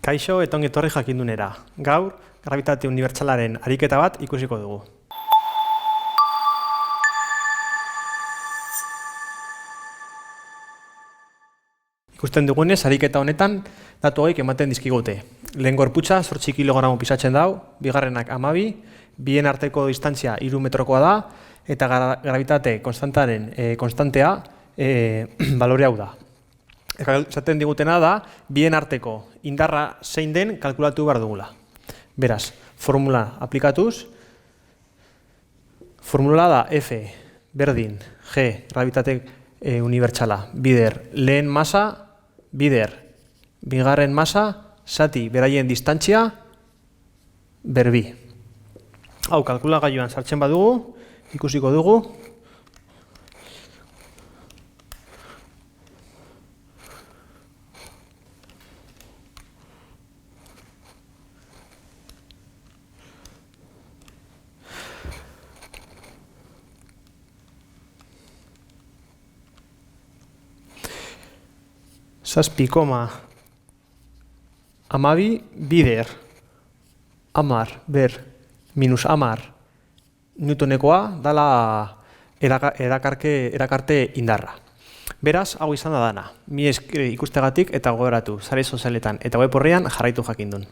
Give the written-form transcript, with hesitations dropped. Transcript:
Kaixo eta ongi etorri jakindunera. Gaur, grabitate unibertsalaren ariketa bat ikusiko dugu. Ikusten dugunez, ariketa honetan datu hauek ematen dizkigute. Lehen gorputza 8 kilogramo pisatzen dau, bigarrenak 12, bien arteko distantzia 3 metrokoa da, eta grabitate konstantea balore hau da. Esaten digutena da, bien arteko indarra zein den kalkulatu behar dugula. Beraz, formula aplikatuz, formula da F berdin G grabitate unibertsala bider lehen masa, bider bigarren masa, zati beraien distantzia, berbi. Hau, kalkulagailuan sartzen badugu, ikusiko dugu. Zazpi koma amabi bider amar ber minus amar newtonekoa dala erakarte indarra. Beraz, hau izan da dana. Mi esker ikustegatik eta gogoratu sare sozialetan eta web orrian jarraitu jakindun.